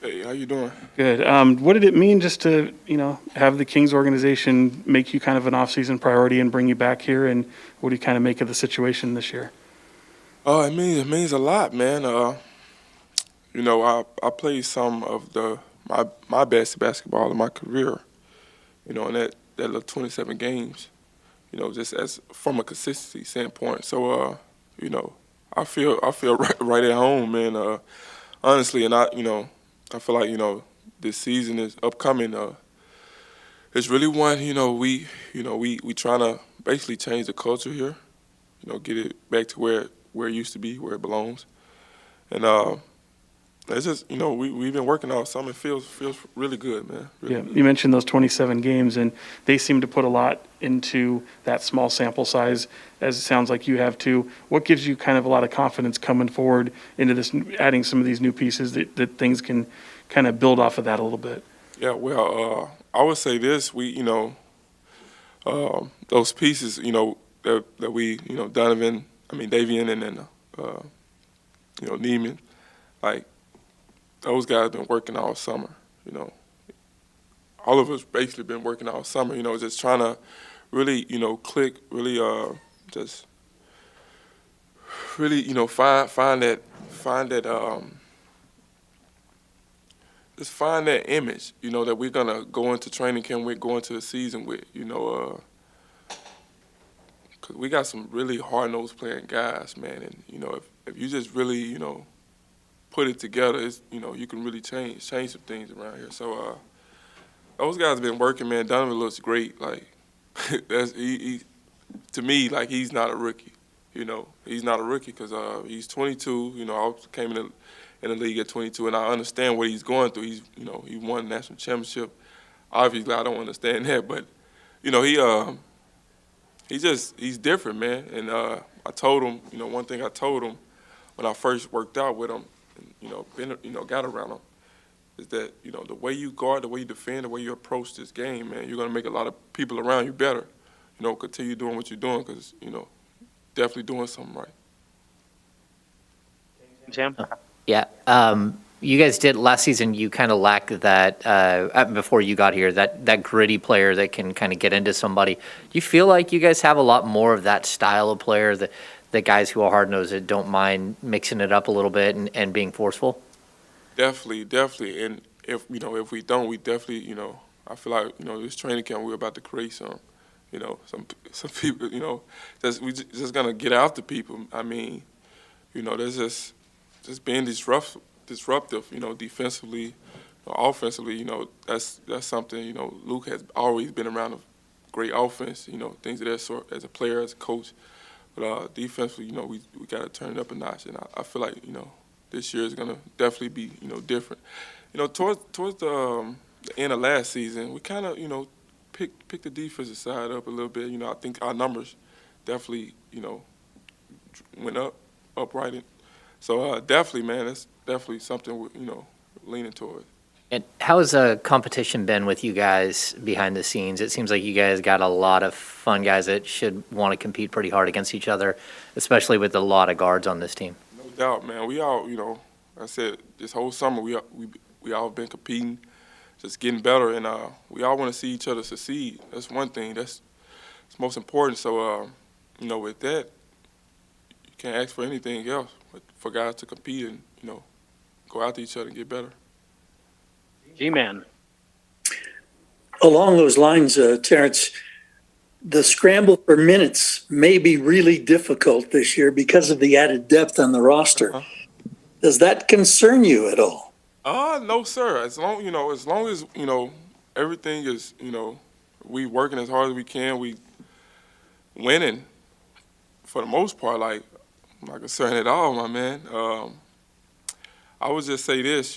Hey, how you doing? Good. What did it mean just to, have the Kings organization make you kind of an off-season priority and bring you back here? And what do you kind of make of the situation this year? It means a lot, man. I played some of my best basketball in my career. In that little 27 games. Just as from a consistency standpoint. So, I feel right at home, man. Honestly, and I feel like this season is upcoming. It's really one. We trying to basically change the culture here. Get it back to where it used to be, where it belongs. And it's just we've been working out something. It feels really good, man. Really Yeah, good. you mentioned those 27 games, and they seem to put a lot into that small sample size, as it sounds like you have too. What gives you kind of a lot of confidence coming forward into this, adding some of these new pieces that things can kind of build off of that a little bit? Yeah, well, I would say this: those pieces, that we, Donovan, Davian, and then, Neiman, like those guys been working all summer. You know, all of us basically been working all summer. Just trying to really, click, really, just really, just find that image, that we're gonna go into training camp with, go into the season with, 'cause we got some really hard nosed playing guys, man, and if you just really, put it together, it's you can really change some things around here. So those guys have been working, man. Donovan looks great, like he to me, like he's not a rookie. He's not a rookie because he's 22. I came in the league at 22, and I understand what he's going through. He won a national championship. Obviously, I don't understand that, but you know, he he's different, man. And I told him, one thing I told him when I first worked out with him, and, got around him, is that the way you guard, the way you defend, the way you approach this game, man, you're gonna make a lot of people around you better. Continue doing what you're doing because definitely doing something right. Sam? Yeah. You guys did last season. You kind of lacked that before you got here. That gritty player that can kind of get into somebody. Do you feel like you guys have a lot more of that style of player? The guys who are hard nosed that don't mind mixing it up a little bit and being forceful. Definitely. And if we don't, we definitely, I feel like, this training camp we're about to create some, some people, just gonna get after people. There's just being disruptive, defensively, offensively. That's something. Luke has always been around a great offense. Things of that sort as a player, as a coach. But defensively, we got to turn it up a notch, and I feel like this year is gonna definitely be different. Towards the end of last season, we kind of picked the defensive side up a little bit. I think our numbers definitely went upright. So definitely, man, that's definitely something we're leaning toward. And how has the competition been with you guys behind the scenes? It seems like you guys got a lot of fun guys that should want to compete pretty hard against each other, especially with a lot of guards on this team. No doubt, man. We all, I said this whole summer we all been competing, just getting better, and we all want to see each other succeed. That's one thing. That's most important. So, with that, you can't ask for anything else but for guys to compete and go after each other and get better. G-Man. Along those lines, Terrence, the scramble for minutes may be really difficult this year because of the added depth on the roster. Uh-huh. Does that concern you at all? No, sir. As long as everything is, we working as hard as we can, we winning for the most part. Like, I'm not concerned at all, my man. I would just say this,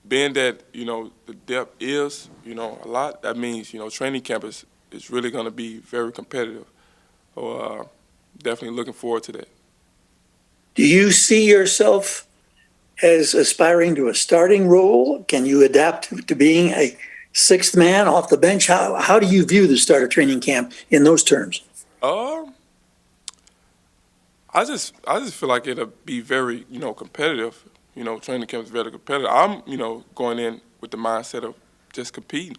being that the depth is a lot. That means training camp is really going to be very competitive. So definitely looking forward to that. Do you see yourself as aspiring to a starting role? Can you adapt to being a sixth man off the bench? How do you view the start of training camp in those terms? I just feel like it'll be very competitive. training camp is very competitive. I'm, going in with the mindset of just competing.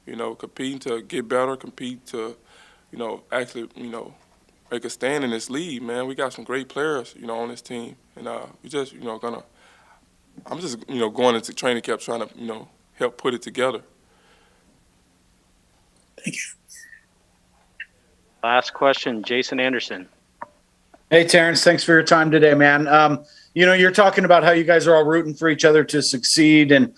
Competing to get better, compete to, actually, make a stand in this league, man. We got some great players, on this team, and we just, I'm just, going into training camp trying to, help put it together. Thank you. Last question, Jason Anderson. Hey, Terrence, thanks for your time today, man. You're talking about how you guys are all rooting for each other to succeed, and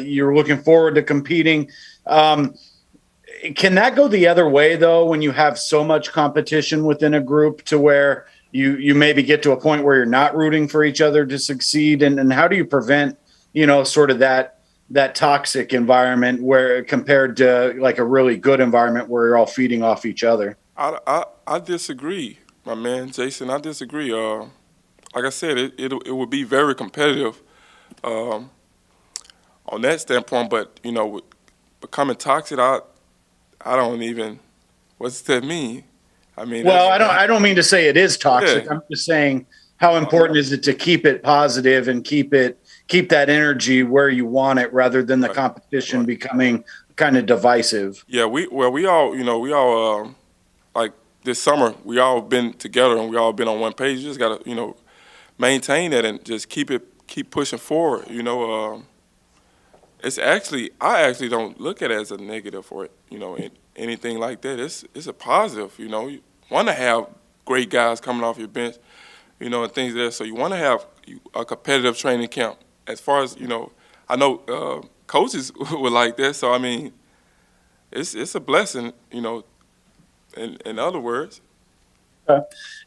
you're looking forward to competing. Can that go the other way, though, when you have so much competition within a group to where you maybe get to a point where you're not rooting for each other to succeed? And how do you prevent, sort of that toxic environment where compared to like a really good environment where you're all feeding off each other? I disagree, my man, Jason. I disagree. Like I said, it would be very competitive on that standpoint. But with becoming toxic, I don't even. What's that mean? I mean, well, I don't mean to say it is toxic. Yeah. I'm just saying how important is it to keep it positive and keep that energy where you want it rather than the competition becoming kind of divisive. Yeah, we all like this summer we all been together and we all been on one page. You just gotta maintain that and just keep pushing forward. It's actually I actually don't look at it as a negative or anything like that. It's a positive. You want to have great guys coming off your bench, and things there. So you want to have a competitive training camp. As far as I know coaches would like that. So I mean, it's a blessing. In other words.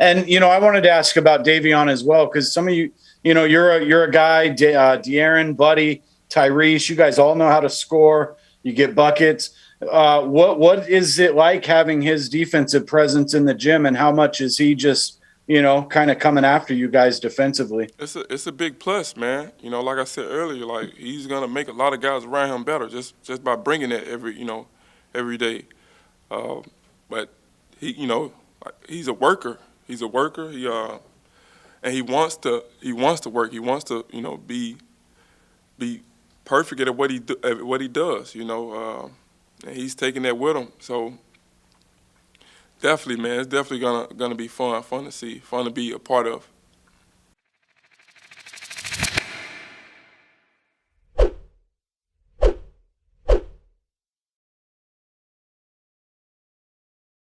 And I wanted to ask about Davion as well, because some of you, you're a guy, De'Aaron, Buddy, Tyrese. You guys all know how to score. You get buckets. What is it like having his defensive presence in the gym, and how much is he just kind of coming after you guys defensively? It's a big plus, man. Like I said earlier, like he's gonna make a lot of guys around him better just by bringing it every day. But he's a worker. He's a worker. And he wants to work. He wants to be perfect at what he does. And he's taking that with him. So definitely, man, it's definitely gonna be fun to see, fun to be a part of.